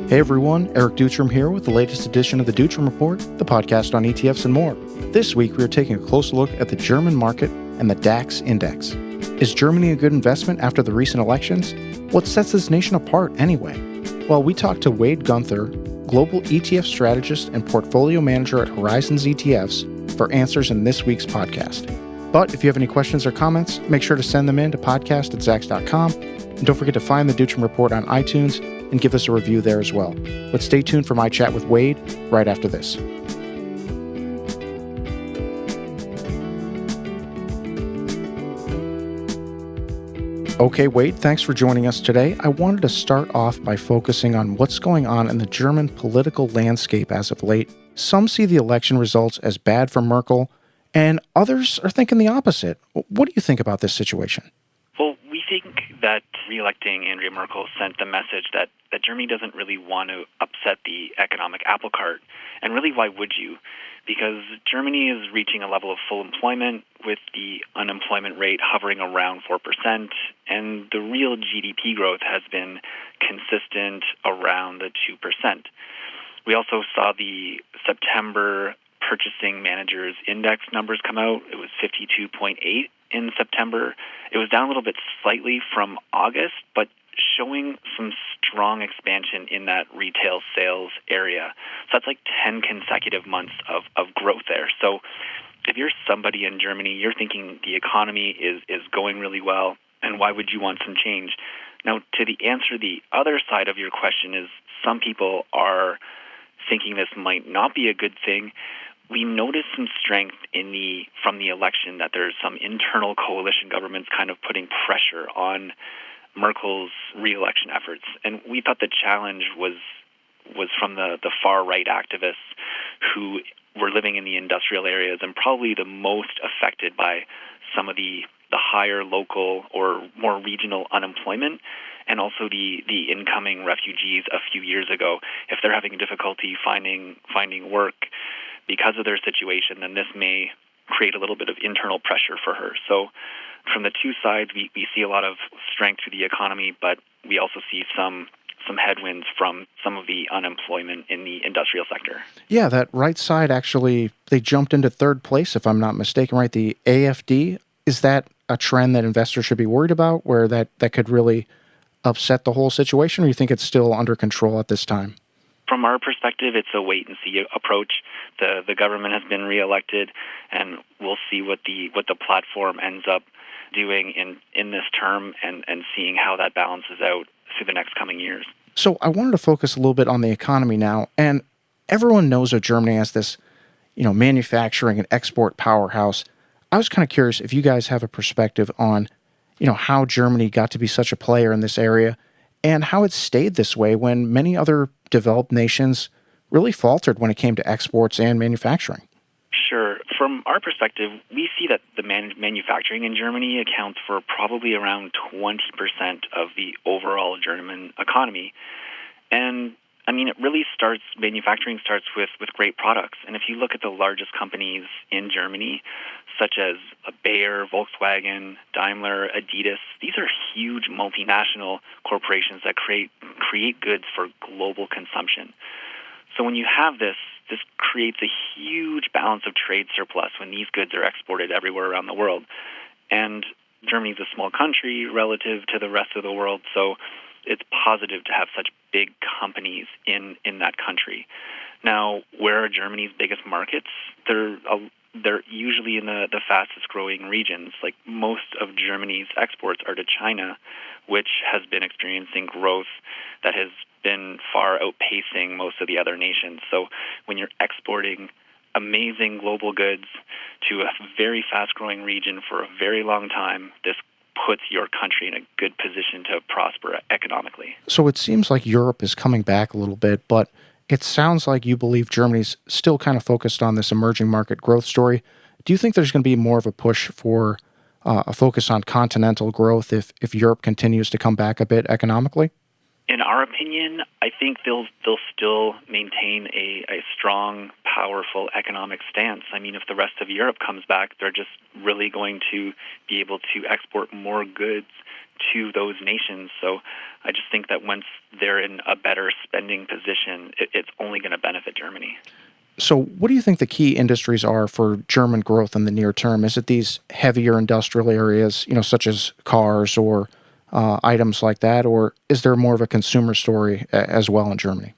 Hey everyone, Eric Dutram here with the latest edition of the Dutram Report, the podcast on ETFs and more. This week we are taking a close look at the German market and the DAX index. Is Germany a good investment after the recent elections? What sets this nation apart anyway? Well, we talked to Wade Gunther, global ETF strategist and portfolio manager at Horizons ETFs, for answers in this week's podcast. But if you have any questions or comments, make sure to send them in to podcast@zacks.com. And don't forget to find the Dutram Report on iTunes and give us a review there as well. But stay tuned for my chat with Wade right after this. Okay, Wade, thanks for joining us today. I wanted to start off by focusing on what's going on in the German political landscape as of late. Some see the election results as bad for Merkel, and others are thinking the opposite. What do you think about this situation? Well, we think that re-electing Angela Merkel sent the message that Germany doesn't really want to upset the economic apple cart. And really, why would you? Because Germany is reaching a level of full employment with the unemployment rate hovering around 4%, and the real GDP growth has been consistent around the 2%. We also saw the September Purchasing Managers Index numbers come out. It was 52.8 in September. It was down a little bit slightly from August, but showing some strong expansion in that retail sales area. So that's like 10 consecutive months of growth there. So if you're somebody in Germany, you're thinking the economy is going really well, and why would you want some change? Now, to the answer, the other side of your question is some people are thinking this might not be a good thing. We noticed some strength from the election, that there's some internal coalition governments kind of putting pressure on Merkel's re-election efforts. And we thought the challenge was from the far-right activists who were living in the industrial areas and probably the most affected by some of the higher local or more regional unemployment, and also the incoming refugees a few years ago. If they're having difficulty finding work because of their situation, then this may create a little bit of internal pressure for her. So from the two sides, we see a lot of strength to the economy, but we also see some headwinds from some of the unemployment in the industrial sector. Yeah, that right side actually, they jumped into third place, if I'm not mistaken, right? The AFD, is that a trend that investors should be worried about, where that could really upset the whole situation, or you think it's still under control at this time? From our perspective, it's a wait-and-see approach. The government has been reelected, and we'll see what the platform ends up doing in this term, and seeing how that balances out through the next coming years. So I wanted to focus a little bit on the economy now, and everyone knows that Germany has this, manufacturing and export powerhouse. I was kind of curious if you guys have a perspective on, how Germany got to be such a player in this area, and how it stayed this way when many other developed nations really faltered when it came to exports and manufacturing. Sure. From our perspective, we see that the manufacturing in Germany accounts for probably around 20% of the overall German economy. And manufacturing starts with great products. And if you look at the largest companies in Germany, such as Bayer, Volkswagen, Daimler, Adidas, these are huge multinational corporations that create goods for global consumption. So when you have this creates a huge balance of trade surplus when these goods are exported everywhere around the world. And Germany's a small country relative to the rest of the world, so it's positive to have such big companies in that country. Now, where are Germany's biggest markets? They're usually in the fastest growing regions. Like, most of Germany's exports are to China, which has been experiencing growth that has been far outpacing most of the other nations. So when you're exporting amazing global goods to a very fast-growing region for a very long time, this puts your country in a good position to prosper economically. So it seems like Europe is coming back a little bit, but it sounds like you believe Germany's still kind of focused on this emerging market growth story. Do you think there's going to be more of a push for a focus on continental growth if Europe continues to come back a bit economically? In our opinion, I think they'll still maintain a strong, powerful economic stance. I mean, if the rest of Europe comes back, they're just really going to be able to export more goods to those nations. So I just think that once they're in a better spending position, it's only going to benefit Germany. So what do you think the key industries are for German growth in the near term? Is it these heavier industrial areas, such as cars or items like that, or is there more of a consumer story as well in Germany?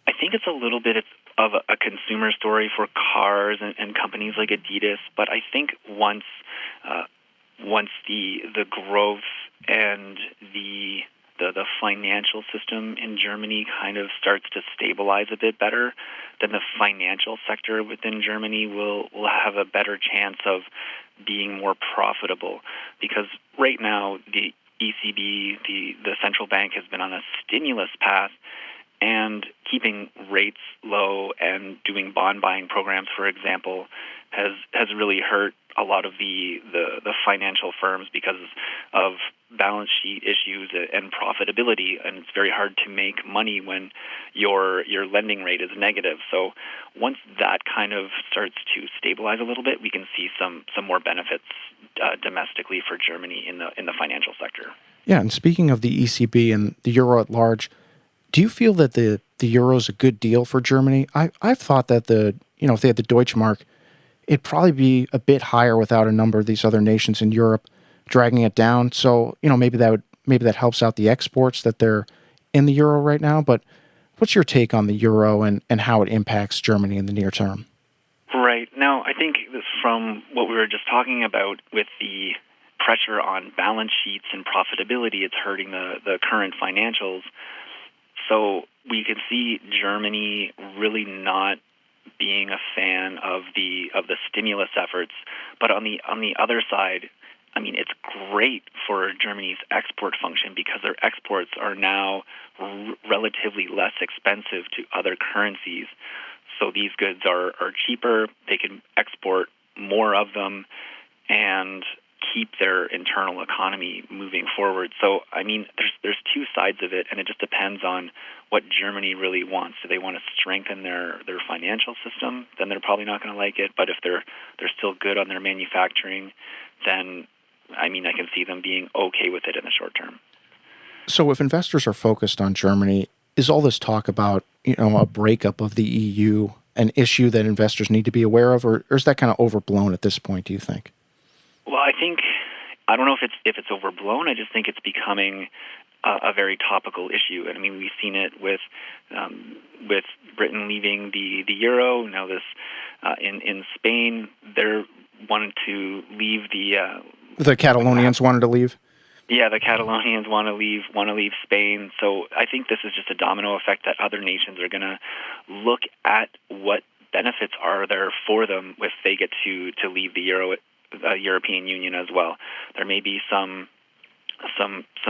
I think it's a little bit of a consumer story for cars and companies like Adidas, but I think once the growth and the financial system in Germany kind of starts to stabilize a bit better, then the financial sector within Germany will have a better chance of being more profitable. Because right now, the ECB, the central bank, has been on a stimulus path, and keeping rates low and doing bond buying programs, for example, has really hurt a lot of the financial firms because of balance sheet issues and profitability, and it's very hard to make money when your lending rate is negative. So once that kind of starts to stabilize a little bit, we can see some more benefits domestically for Germany in the financial sector. Yeah, and speaking of the ECB and the euro at large, do you feel that the euro is a good deal for Germany? I've thought that if they had the Deutschmark, it'd probably be a bit higher without a number of these other nations in Europe dragging it down. So, maybe that helps out the exports that they're in the euro right now. But what's your take on the euro and how it impacts Germany in the near term? Right. Now, I think from what we were just talking about with the pressure on balance sheets and profitability, it's hurting the current financials. So we can see Germany really not being a fan of the stimulus efforts, but on the other side, I mean, it's great for Germany's export function because their exports are now relatively less expensive to other currencies. So these goods are cheaper. They can export more of them and keep their internal economy moving forward. So, I mean, there's two sides of it, and it just depends on what Germany really wants. Do they want to strengthen their financial system? Then they're probably not going to like it. But if they're still good on their manufacturing, then, I mean, I can see them being okay with it in the short term. So if investors are focused on Germany, is all this talk about, a breakup of the EU an issue that investors need to be aware of, or is that kind of overblown at this point, do you think? Well, I don't know if it's overblown. I just think it's becoming a very topical issue. And I mean, we've seen it with Britain leaving the euro. Now this in Spain, they're wanting to leave The Catalonians wanted to leave? Yeah, the Catalonians want to leave Spain. So I think this is just a domino effect that other nations are going to look at what benefits are there for them if they get to leave the European Union as well. There may be some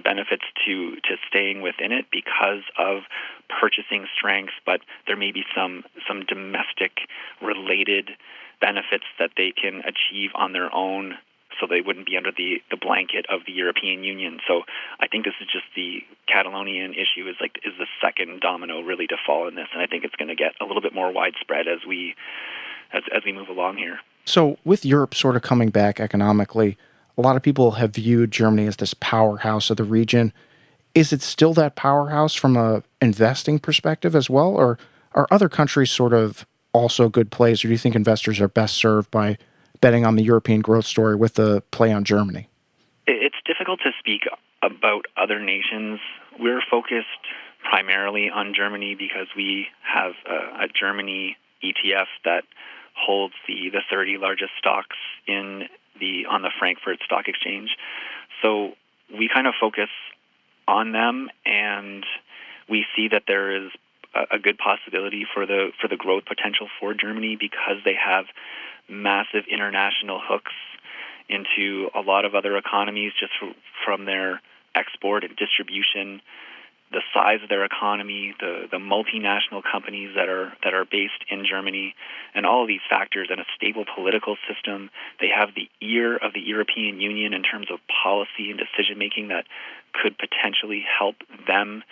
benefits to staying within it because of purchasing strengths, but there may be some domestic related benefits that they can achieve on their own, so they wouldn't be under the blanket of the European Union. So I think this is just the Catalonian issue is the second domino really to fall in this, and I think it's going to get a little bit more widespread as we move along here. So with Europe sort of coming back economically, a lot of people have viewed Germany as this powerhouse of the region. Is it still that powerhouse from a investing perspective as well, or are other countries sort of also good plays, or do you think investors are best served by betting on the European growth story with the play on Germany? It's difficult to speak about other nations. We're focused primarily on Germany because we have a Germany ETF that holds the 30 largest stocks on the Frankfurt Stock Exchange. So we kind of focus on them, and we see that there is a good possibility for the growth potential for Germany because they have massive international hooks into a lot of other economies just from their export and distribution, the size of their economy, the multinational companies that are based in Germany, and all of these factors, and a stable political system. They have the ear of the European Union in terms of policy and decision making that could potentially help them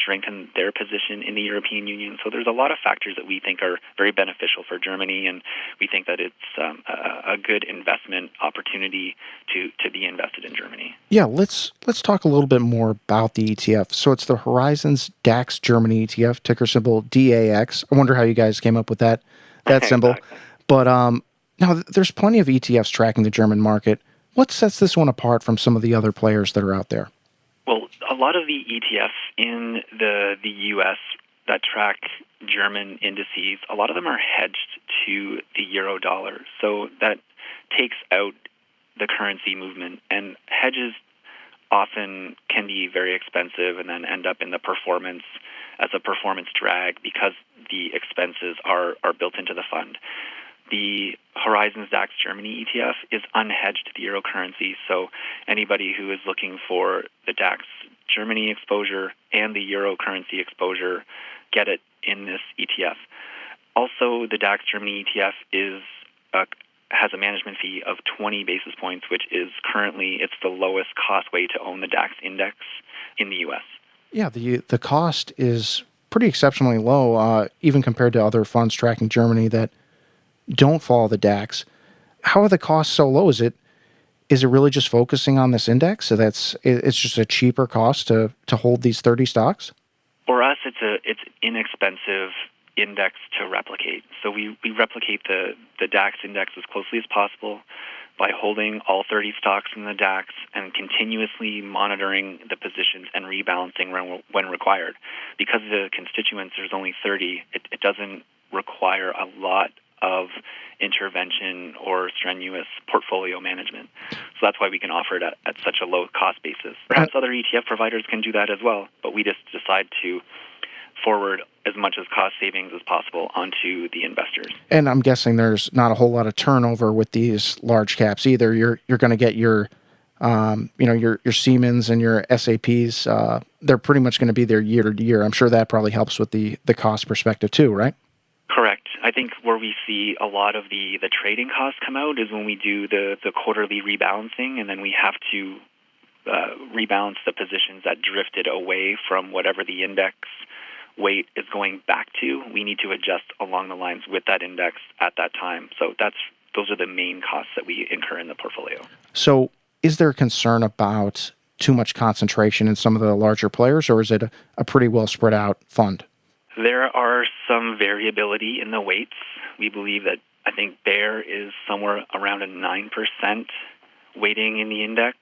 strengthen their position in the European Union. So there's a lot of factors that we think are very beneficial for Germany, and we think that it's a good investment opportunity to be invested in Germany. Yeah, let's talk a little bit more about the ETF. So it's the Horizons DAX Germany ETF, ticker symbol DAX. I wonder how you guys came up with that symbol. Exactly. But now there's plenty of ETFs tracking the German market. What sets this one apart from some of the other players that are out there? Well, a lot of the ETFs in the U.S. that track German indices, a lot of them are hedged to the euro dollar. So that takes out the currency movement. And hedges often can be very expensive and then end up in the performance as a performance drag because the expenses are built into the fund. The Horizons DAX Germany ETF is unhedged to the euro currency, so anybody who is looking for the DAX Germany exposure and the euro currency exposure get it in this ETF. Also, the DAX Germany ETF has a management fee of 20 basis points, which is currently it's the lowest cost way to own the DAX index in the U.S. Yeah, the cost is pretty exceptionally low, even compared to other funds tracking Germany that don't follow the DAX. How are the costs so low? Is it really just focusing on this index? So it's just a cheaper cost to hold these 30 stocks? For us, it's inexpensive index to replicate. So we replicate the DAX index as closely as possible by holding all 30 stocks in the DAX and continuously monitoring the positions and rebalancing when required. Because the constituents, there's only 30, it doesn't require a lot of intervention or strenuous portfolio management. So that's why we can offer it at such a low cost basis. Perhaps other ETF providers can do that as well, but we just decide to forward as much as cost savings as possible onto the investors. And I'm guessing there's not a whole lot of turnover with these large caps either. You're going to get your Siemens and your SAPs. They're pretty much going to be there year to year. I'm sure that probably helps with the cost perspective too, right? Correct. I think where we see a lot of the trading costs come out is when we do the quarterly rebalancing, and then we have to rebalance the positions that drifted away from whatever the index weight is going back to. We need to adjust along the lines with that index at that time. So those are the main costs that we incur in the portfolio. So is there a concern about too much concentration in some of the larger players, or is it a pretty well spread out fund? There are some variability in the weights. We believe that I think Bayer is somewhere around a 9% weighting in the index,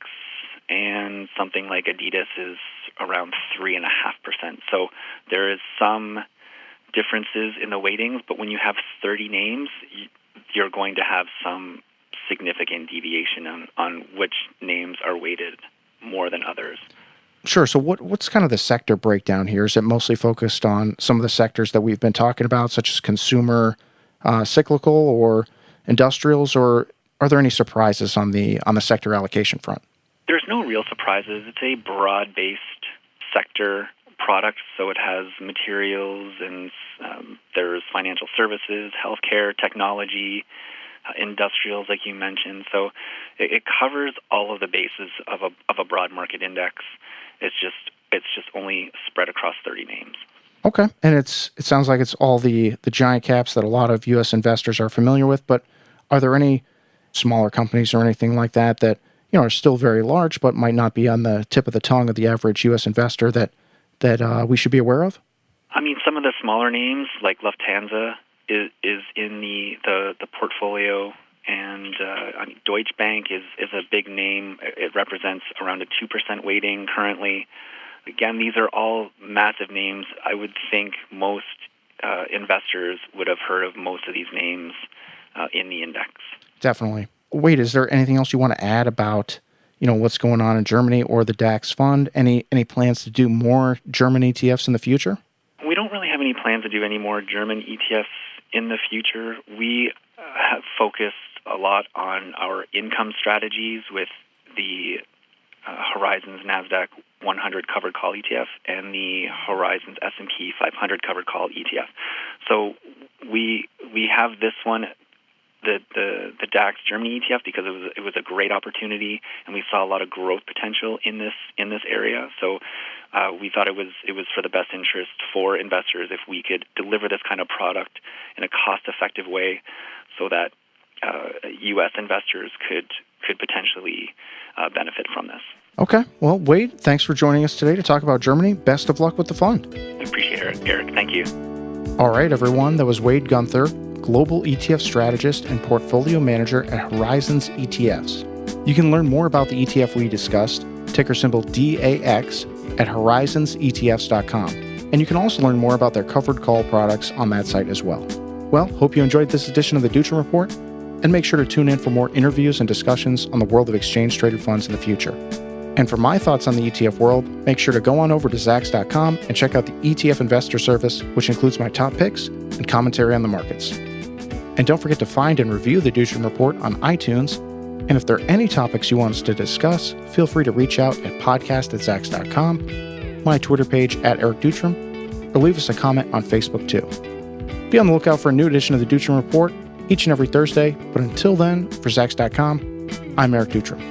and something like Adidas is around 3.5%. So there is some differences in the weightings, but when you have 30 names, you're going to have some significant deviation on which names are weighted more than others. Sure. So what's kind of the sector breakdown here? Is it mostly focused on some of the sectors that we've been talking about, such as consumer, cyclical, or industrials, or are there any surprises on the sector allocation front? There's no real surprises. It's a broad-based sector product, so it has materials and there's financial services, healthcare, technology, industrials, like you mentioned. So it covers all of the bases of a broad market index. It's just only spread across 30 names. Okay, and it sounds like it's all the giant caps that a lot of U.S. investors are familiar with. But are there any smaller companies or anything like that are still very large, but might not be on the tip of the tongue of the average U.S. investor that we should be aware of? I mean, some of the smaller names like Lufthansa is in the portfolio, and Deutsche Bank is a big name. It represents around a 2% weighting currently. Again, these are all massive names. I would think most investors would have heard of most of these names in the index. Definitely. Wait, is there anything else you want to add about what's going on in Germany or the DAX fund? Any plans to do more German ETFs in the future? We don't really have any plans to do any more German ETFs in the future. We have focused a lot on our income strategies with the Horizons NASDAQ 100 covered call ETF and the Horizons S&P 500 covered call ETF. So we have this one the DAX Germany ETF because it was a great opportunity, and we saw a lot of growth potential in this area. So we thought it was for the best interest for investors if we could deliver this kind of product in a cost-effective way, so that U.S. investors could potentially benefit from this. Okay. Well, Wade, thanks for joining us today to talk about Germany. Best of luck with the fund. I appreciate it, Eric. Thank you. All right, everyone. That was Wade Gunther, Global ETF Strategist and Portfolio Manager at Horizons ETFs. You can learn more about the ETF we discussed, ticker symbol DAX, at horizonsetfs.com. And you can also learn more about their covered call products on that site as well. Well, hope you enjoyed this edition of the Dutram Report, and make sure to tune in for more interviews and discussions on the world of exchange-traded funds in the future. And for my thoughts on the ETF world, make sure to go on over to Zacks.com and check out the ETF Investor Service, which includes my top picks and commentary on the markets. And don't forget to find and review the Dutram Report on iTunes. And if there are any topics you want us to discuss, feel free to reach out at podcast@Zacks.com, my Twitter page @EricDutram, or leave us a comment on Facebook too. Be on the lookout for a new edition of the Dutram Report each and every Thursday. But until then, for Zacks.com, I'm Eric Dutram.